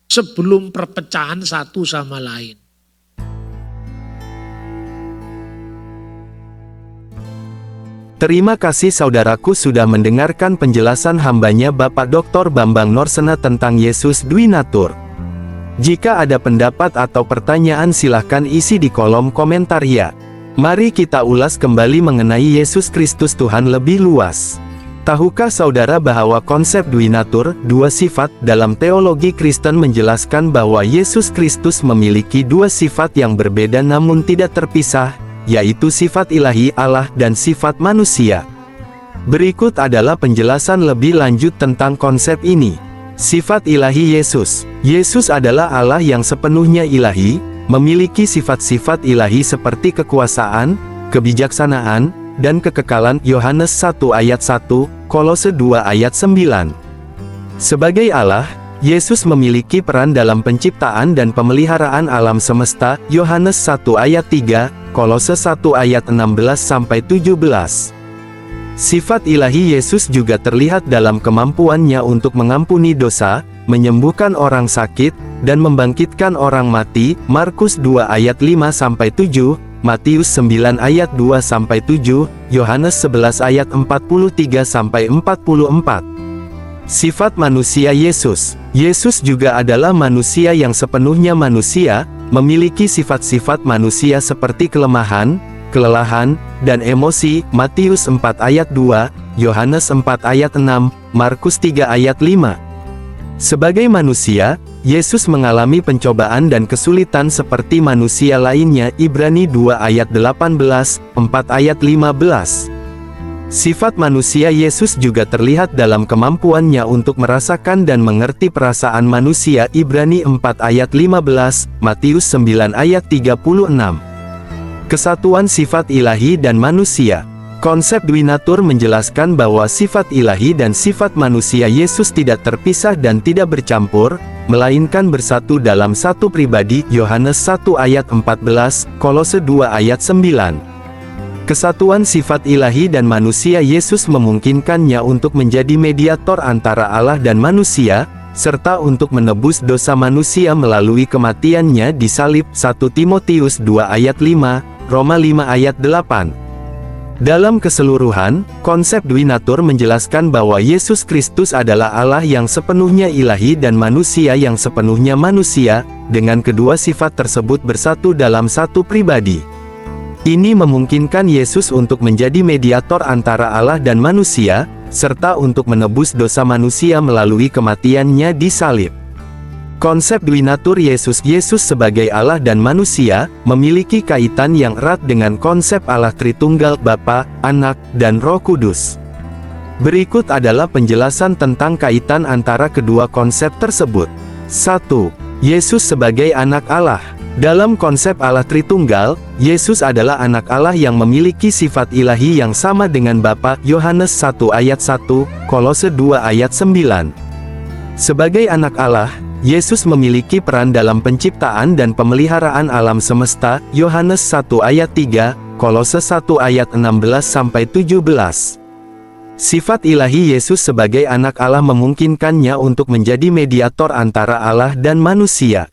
sebelum perpecahan satu sama lain. Terima kasih saudaraku sudah mendengarkan penjelasan hambanya Bapak Dr. Bambang Norsena tentang Yesus Dwinatur. Jika ada pendapat atau pertanyaan silahkan isi di kolom komentar ya. Mari kita ulas kembali mengenai Yesus Kristus Tuhan lebih luas. Tahukah saudara bahwa konsep Dwinatur, 2 sifat, dalam teologi Kristen menjelaskan bahwa Yesus Kristus memiliki 2 sifat yang berbeda namun tidak terpisah, yaitu sifat ilahi Allah dan sifat manusia. Berikut adalah penjelasan lebih lanjut tentang konsep ini. Sifat ilahi Yesus. Yesus adalah Allah yang sepenuhnya ilahi, memiliki sifat-sifat ilahi seperti kekuasaan, kebijaksanaan, dan kekekalan. Yohanes 1 ayat 1, Kolose 2 ayat 9. Sebagai Allah, Yesus memiliki peran dalam penciptaan dan pemeliharaan alam semesta. Yohanes 1 ayat 3, Kolose 1 ayat 16-17. Sifat ilahi Yesus juga terlihat dalam kemampuannya untuk mengampuni dosa, menyembuhkan orang sakit, dan membangkitkan orang mati. Markus 2 ayat 5-7, Matius 9 ayat 2-7, Yohanes 11 ayat 43-44. Sifat manusia Yesus. Yesus juga adalah manusia yang sepenuhnya manusia, memiliki sifat-sifat manusia seperti kelemahan, kelelahan, dan emosi. Matius 4 ayat 2, Yohanes 4 ayat 6, Markus 3 ayat 5. Sebagai manusia, Yesus mengalami pencobaan dan kesulitan seperti manusia lainnya. Ibrani 2 ayat 18, 4 ayat 15. Sifat manusia Yesus juga terlihat dalam kemampuannya untuk merasakan dan mengerti perasaan manusia. Ibrani 4 ayat 15, Matius 9 ayat 36. Kesatuan sifat ilahi dan manusia. Konsep Dwinatur menjelaskan bahwa sifat ilahi dan sifat manusia Yesus tidak terpisah dan tidak bercampur, melainkan bersatu dalam satu pribadi. Yohanes 1 ayat 14, Kolose 2 ayat 9. Kesatuan sifat ilahi dan manusia Yesus memungkinkannya untuk menjadi mediator antara Allah dan manusia, serta untuk menebus dosa manusia melalui kematiannya di salib. 1 Timotius 2 ayat 5, Roma 5 ayat 8. Dalam keseluruhan, konsep Dwinatur menjelaskan bahwa Yesus Kristus adalah Allah yang sepenuhnya ilahi dan manusia yang sepenuhnya manusia, dengan kedua sifat tersebut bersatu dalam satu pribadi. Ini memungkinkan Yesus untuk menjadi mediator antara Allah dan manusia, serta untuk menebus dosa manusia melalui kematiannya di salib. Konsep Dwinatur Yesus sebagai Allah dan manusia, memiliki kaitan yang erat dengan konsep Allah Tritunggal Bapa, Anak, dan Roh Kudus. Berikut adalah penjelasan tentang kaitan antara kedua konsep tersebut. 1. Yesus sebagai anak Allah. Dalam konsep Allah Tritunggal, Yesus adalah anak Allah yang memiliki sifat ilahi yang sama dengan Bapa. Yohanes 1 ayat 1, Kolose 2 ayat 9. Sebagai anak Allah, Yesus memiliki peran dalam penciptaan dan pemeliharaan alam semesta. Yohanes 1 ayat 3, Kolose 1 ayat 16-17. Sifat ilahi Yesus sebagai anak Allah memungkinkannya untuk menjadi mediator antara Allah dan manusia.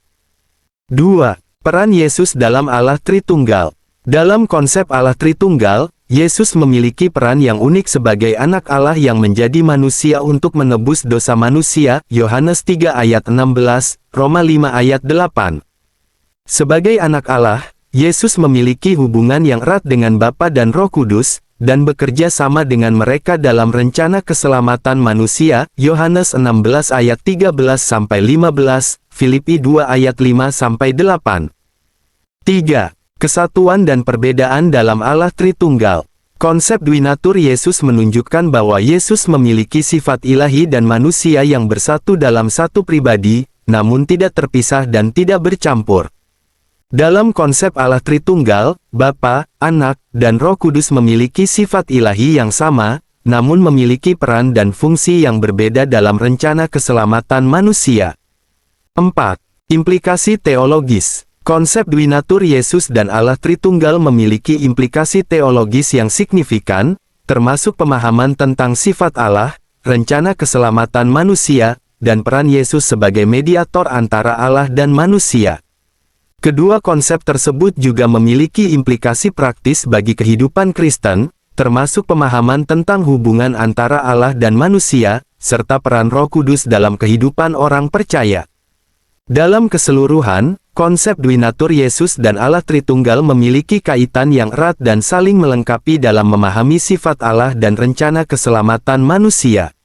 2. Peran Yesus dalam Allah Tritunggal. Dalam konsep Allah Tritunggal, Yesus memiliki peran yang unik sebagai anak Allah yang menjadi manusia untuk menebus dosa manusia. Yohanes 3 ayat 16, Roma 5 ayat 8. Sebagai anak Allah, Yesus memiliki hubungan yang erat dengan Bapa dan Roh Kudus, dan bekerja sama dengan mereka dalam rencana keselamatan manusia. Yohanes 16 ayat 13-15, Filipi 2 ayat 5-8. 3. Kesatuan dan perbedaan dalam Allah Tritunggal. Konsep Dwinatur Yesus menunjukkan bahwa Yesus memiliki sifat ilahi dan manusia yang bersatu dalam satu pribadi, namun tidak terpisah dan tidak bercampur. Dalam konsep Allah Tritunggal, Bapa, Anak, dan Roh Kudus memiliki sifat ilahi yang sama, namun memiliki peran dan fungsi yang berbeda dalam rencana keselamatan manusia. 4. Implikasi teologis. Konsep Dwinatur Yesus dan Allah Tritunggal memiliki implikasi teologis yang signifikan, termasuk pemahaman tentang sifat Allah, rencana keselamatan manusia, dan peran Yesus sebagai mediator antara Allah dan manusia. Kedua konsep tersebut juga memiliki implikasi praktis bagi kehidupan Kristen, termasuk pemahaman tentang hubungan antara Allah dan manusia, serta peran Roh Kudus dalam kehidupan orang percaya. Dalam keseluruhan, konsep Dwinatur Yesus dan Allah Tritunggal memiliki kaitan yang erat dan saling melengkapi dalam memahami sifat Allah dan rencana keselamatan manusia.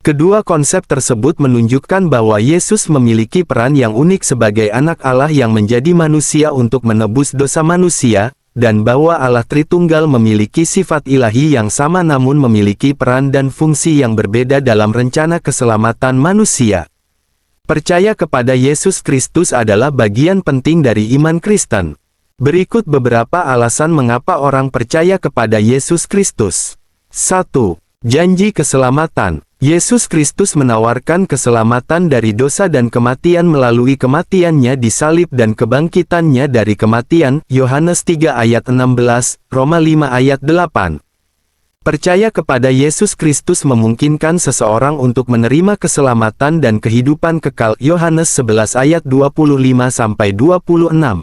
Kedua konsep tersebut menunjukkan bahwa Yesus memiliki peran yang unik sebagai anak Allah yang menjadi manusia untuk menebus dosa manusia, dan bahwa Allah Tritunggal memiliki sifat ilahi yang sama namun memiliki peran dan fungsi yang berbeda dalam rencana keselamatan manusia. Percaya kepada Yesus Kristus adalah bagian penting dari iman Kristen. Berikut beberapa alasan mengapa orang percaya kepada Yesus Kristus. 1. Janji keselamatan. Yesus Kristus menawarkan keselamatan dari dosa dan kematian melalui kematiannya di salib dan kebangkitannya dari kematian. Yohanes 3 ayat 16, Roma 5 ayat 8. Percaya kepada Yesus Kristus memungkinkan seseorang untuk menerima keselamatan dan kehidupan kekal. Yohanes 11 ayat 25-26.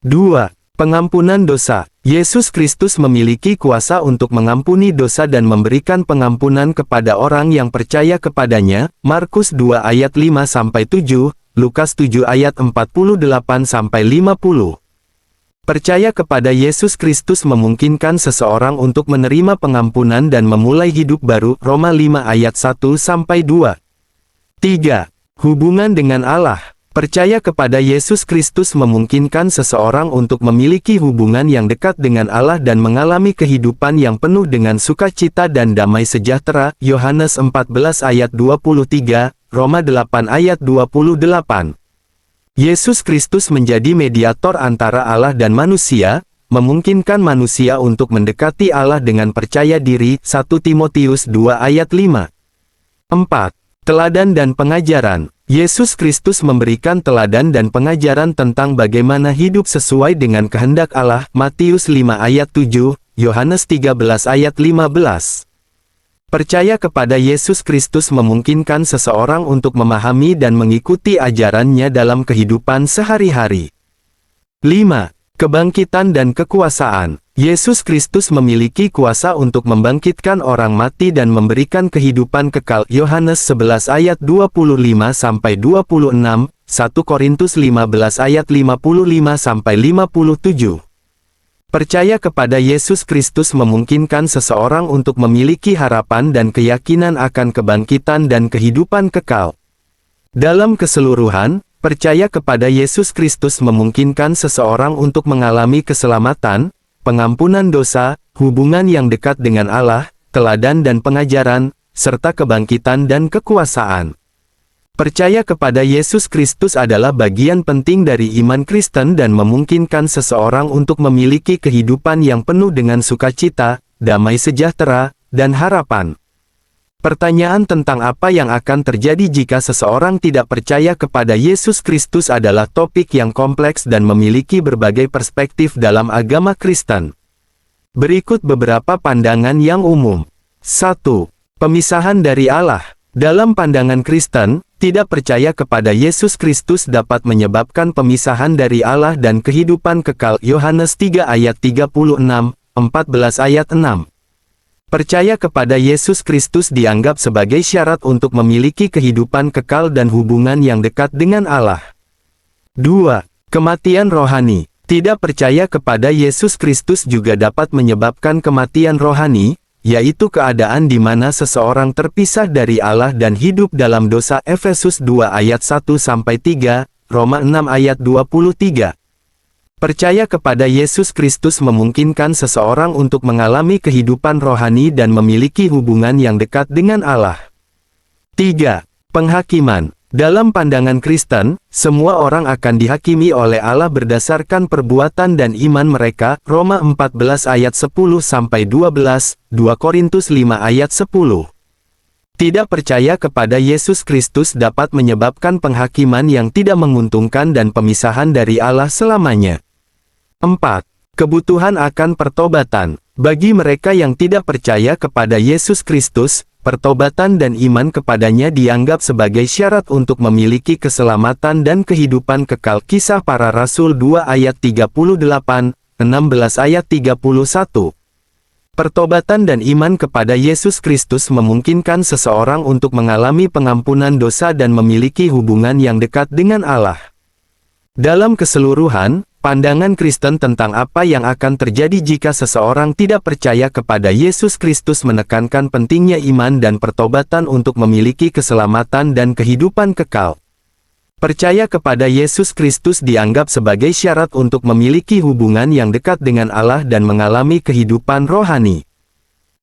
2. Pengampunan dosa. Yesus Kristus memiliki kuasa untuk mengampuni dosa dan memberikan pengampunan kepada orang yang percaya kepadanya. Markus 2 ayat 5-7, Lukas 7 ayat 48-50. Percaya kepada Yesus Kristus memungkinkan seseorang untuk menerima pengampunan dan memulai hidup baru. Roma 5 ayat 1-2. 3. Hubungan dengan Allah. Percaya kepada Yesus Kristus memungkinkan seseorang untuk memiliki hubungan yang dekat dengan Allah dan mengalami kehidupan yang penuh dengan sukacita dan damai sejahtera. Yohanes 14 ayat 23, Roma 8 ayat 28. Yesus Kristus menjadi mediator antara Allah dan manusia, memungkinkan manusia untuk mendekati Allah dengan percaya diri. 1 Timotius 2 ayat 5. 4. Teladan dan pengajaran. Yesus Kristus memberikan teladan dan pengajaran tentang bagaimana hidup sesuai dengan kehendak Allah. Matius 5 ayat 7, Yohanes 13 ayat 15. Percaya kepada Yesus Kristus memungkinkan seseorang untuk memahami dan mengikuti ajarannya dalam kehidupan sehari-hari. 5. Kebangkitan dan kekuasaan. Yesus Kristus memiliki kuasa untuk membangkitkan orang mati dan memberikan kehidupan kekal. Yohanes 11 ayat 25-26, 1 Korintus 15 ayat 55-57. Percaya kepada Yesus Kristus memungkinkan seseorang untuk memiliki harapan dan keyakinan akan kebangkitan dan kehidupan kekal. Dalam keseluruhan, percaya kepada Yesus Kristus memungkinkan seseorang untuk mengalami keselamatan, pengampunan dosa, hubungan yang dekat dengan Allah, teladan dan pengajaran, serta kebangkitan dan kekuasaan. Percaya kepada Yesus Kristus adalah bagian penting dari iman Kristen dan memungkinkan seseorang untuk memiliki kehidupan yang penuh dengan sukacita, damai sejahtera, dan harapan. Pertanyaan tentang apa yang akan terjadi jika seseorang tidak percaya kepada Yesus Kristus adalah topik yang kompleks dan memiliki berbagai perspektif dalam agama Kristen. Berikut beberapa pandangan yang umum. 1. Pemisahan dari Allah. Dalam pandangan Kristen, tidak percaya kepada Yesus Kristus dapat menyebabkan pemisahan dari Allah dan kehidupan kekal. Yohanes 3 ayat 36, 14 ayat 6. Percaya kepada Yesus Kristus dianggap sebagai syarat untuk memiliki kehidupan kekal dan hubungan yang dekat dengan Allah. 2. Kematian rohani. Tidak percaya kepada Yesus Kristus juga dapat menyebabkan kematian rohani, yaitu keadaan di mana seseorang terpisah dari Allah dan hidup dalam dosa. Efesus 2 ayat 1-3, Roma 6 ayat 23. Percaya kepada Yesus Kristus memungkinkan seseorang untuk mengalami kehidupan rohani dan memiliki hubungan yang dekat dengan Allah. 3. Penghakiman. Dalam pandangan Kristen, semua orang akan dihakimi oleh Allah berdasarkan perbuatan dan iman mereka. Roma 14 ayat 10-12, 2 Korintus 5 ayat 10. Tidak percaya kepada Yesus Kristus dapat menyebabkan penghakiman yang tidak menguntungkan dan pemisahan dari Allah selamanya. 4. Kebutuhan akan pertobatan. Bagi mereka yang tidak percaya kepada Yesus Kristus, pertobatan dan iman kepadanya dianggap sebagai syarat untuk memiliki keselamatan dan kehidupan kekal. Kisah Para Rasul 2 ayat 38, 16 ayat 31. Pertobatan dan iman kepada Yesus Kristus memungkinkan seseorang untuk mengalami pengampunan dosa dan memiliki hubungan yang dekat dengan Allah. Dalam keseluruhan, pandangan Kristen tentang apa yang akan terjadi jika seseorang tidak percaya kepada Yesus Kristus menekankan pentingnya iman dan pertobatan untuk memiliki keselamatan dan kehidupan kekal. Percaya kepada Yesus Kristus dianggap sebagai syarat untuk memiliki hubungan yang dekat dengan Allah dan mengalami kehidupan rohani.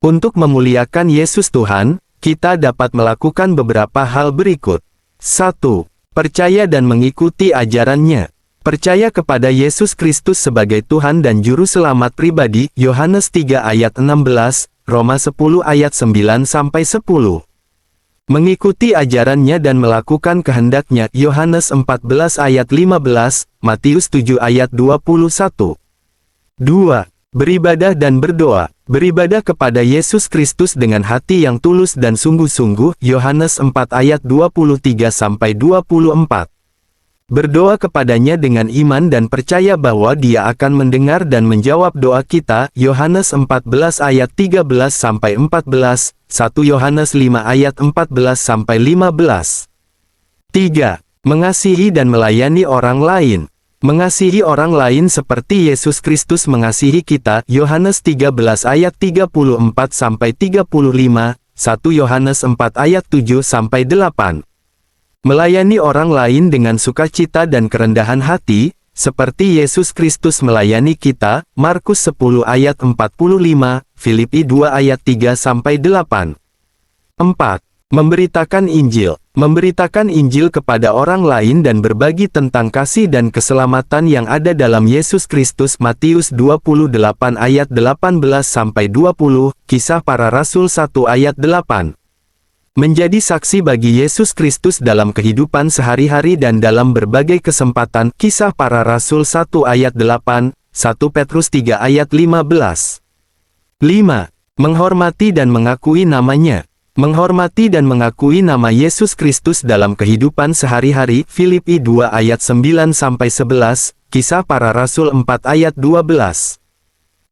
Untuk memuliakan Yesus Tuhan, kita dapat melakukan beberapa hal berikut. 1. Percaya dan mengikuti ajarannya. Percaya kepada Yesus Kristus sebagai Tuhan dan Juru Selamat pribadi. Yohanes 3 ayat 16, Roma 10 ayat 9-10. Mengikuti ajarannya dan melakukan kehendaknya. Yohanes 14 ayat 15, Matius 7 ayat 21. 2. Beribadah dan berdoa. Beribadah kepada Yesus Kristus dengan hati yang tulus dan sungguh-sungguh. Yohanes 4 ayat 23-24. Berdoa kepadanya dengan iman dan percaya bahwa Dia akan mendengar dan menjawab doa kita. Yohanes 14 ayat 13-14, 1 Yohanes 5 ayat 14-15. 3. Mengasihi dan melayani orang lain. Mengasihi orang lain seperti Yesus Kristus mengasihi kita. Yohanes 13 ayat 34-35, 1 Yohanes 4 ayat 7-8. Melayani orang lain dengan sukacita dan kerendahan hati, seperti Yesus Kristus melayani kita. Markus 10 ayat 45, Filipi 2 ayat 3-8. 4. Memberitakan Injil. Memberitakan Injil kepada orang lain dan berbagi tentang kasih dan keselamatan yang ada dalam Yesus Kristus. Matius 28 ayat 18-20, Kisah Para Rasul 1 ayat 8. Menjadi saksi bagi Yesus Kristus dalam kehidupan sehari-hari dan dalam berbagai kesempatan. Kisah Para Rasul 1 ayat 8, 1 Petrus 3 ayat 15. 5. Menghormati dan mengakui namanya. Menghormati dan mengakui nama Yesus Kristus dalam kehidupan sehari-hari. Filipi 2 ayat 9-11, Kisah Para Rasul 4 ayat 12.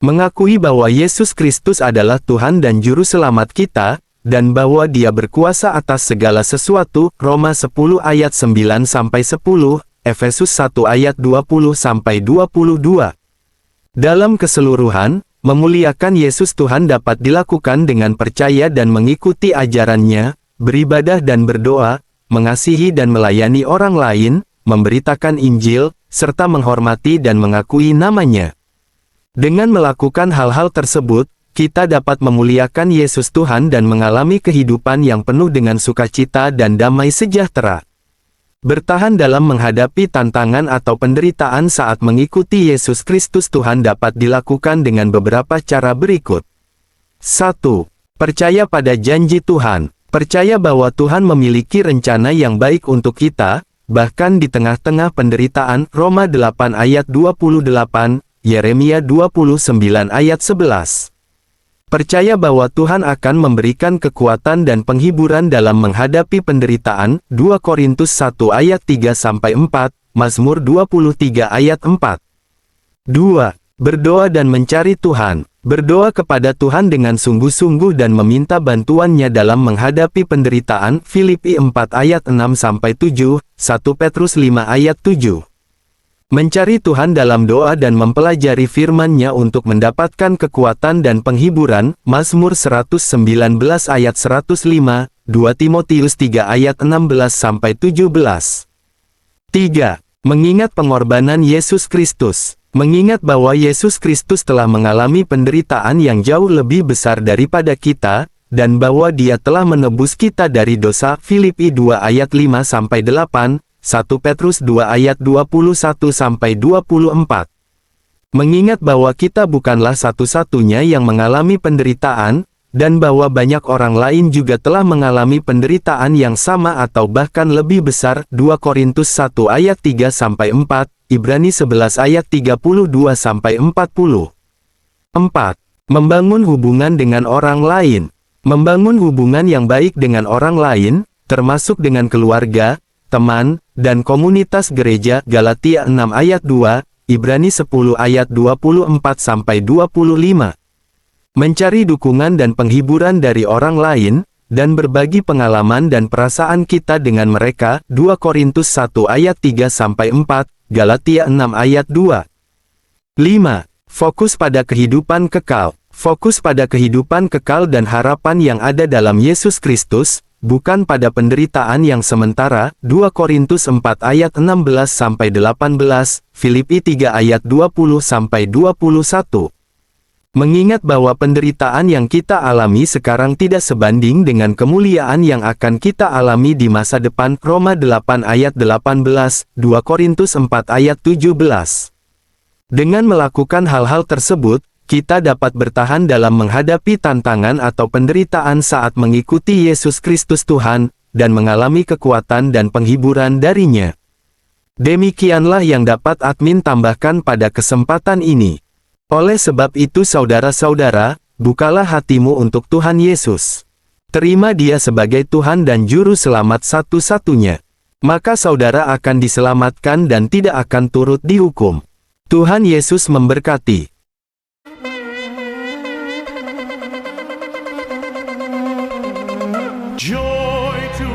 Mengakui bahwa Yesus Kristus adalah Tuhan dan Juru Selamat kita, dan bahwa Dia berkuasa atas segala sesuatu. Roma 10 ayat 9-10, Efesus 1 ayat 20-22. Dalam keseluruhan, memuliakan Yesus Tuhan dapat dilakukan dengan percaya dan mengikuti ajarannya, beribadah dan berdoa, mengasihi dan melayani orang lain, memberitakan Injil, serta menghormati dan mengakui namanya. Dengan melakukan hal-hal tersebut, kita dapat memuliakan Yesus Tuhan dan mengalami kehidupan yang penuh dengan sukacita dan damai sejahtera. Bertahan dalam menghadapi tantangan atau penderitaan saat mengikuti Yesus Kristus Tuhan dapat dilakukan dengan beberapa cara berikut. 1. Percaya pada janji Tuhan. Percaya bahwa Tuhan memiliki rencana yang baik untuk kita, bahkan di tengah-tengah penderitaan. Roma 8 ayat 28, Yeremia 29 ayat 11. Percaya bahwa Tuhan akan memberikan kekuatan dan penghiburan dalam menghadapi penderitaan. 2 Korintus 1 ayat 3-4, Mazmur 23 ayat 4. 2. Berdoa dan mencari Tuhan. Berdoa kepada Tuhan dengan sungguh-sungguh dan meminta bantuannya dalam menghadapi penderitaan. Filipi 4 ayat 6-7, 1 Petrus 5 ayat 7. Mencari Tuhan dalam doa dan mempelajari firman-Nya untuk mendapatkan kekuatan dan penghiburan. Mazmur 119 ayat 105, 2 Timotius 3 ayat 16-17. 3. Mengingat pengorbanan Yesus Kristus. Mengingat bahwa Yesus Kristus telah mengalami penderitaan yang jauh lebih besar daripada kita, dan bahwa Dia telah menebus kita dari dosa. Filipi 2 ayat 5-8, 1 Petrus 2 ayat 21-24. Mengingat bahwa kita bukanlah satu-satunya yang mengalami penderitaan, dan bahwa banyak orang lain juga telah mengalami penderitaan yang sama atau bahkan lebih besar. 2 Korintus 1 ayat 3-4, Ibrani 11 ayat 32-40. 4. Membangun hubungan dengan orang lain. Membangun hubungan yang baik dengan orang lain, termasuk dengan keluarga, teman, dan komunitas gereja. Galatia 6 ayat 2, Ibrani 10 ayat 24-25. Mencari dukungan dan penghiburan dari orang lain, dan berbagi pengalaman dan perasaan kita dengan mereka. 2 Korintus 1 ayat 3-4, Galatia 6 ayat 2. 5. Fokus pada kehidupan kekal. Fokus pada kehidupan kekal dan harapan yang ada dalam Yesus Kristus, bukan pada penderitaan yang sementara. 2 Korintus 4 ayat 16-18, Filipi 3 ayat 20-21. Mengingat bahwa penderitaan yang kita alami sekarang tidak sebanding dengan kemuliaan yang akan kita alami di masa depan. Roma 8 ayat 18, 2 Korintus 4 ayat 17. Dengan melakukan hal-hal tersebut, kita dapat bertahan dalam menghadapi tantangan atau penderitaan saat mengikuti Yesus Kristus Tuhan, dan mengalami kekuatan dan penghiburan darinya. Demikianlah yang dapat admin tambahkan pada kesempatan ini. Oleh sebab itu saudara-saudara, bukalah hatimu untuk Tuhan Yesus. Terima Dia sebagai Tuhan dan Juru Selamat satu-satunya. Maka saudara akan diselamatkan dan tidak akan turut dihukum. Tuhan Yesus memberkati. Joy to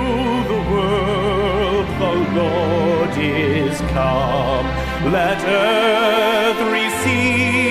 the world, the Lord is come. Let earth receive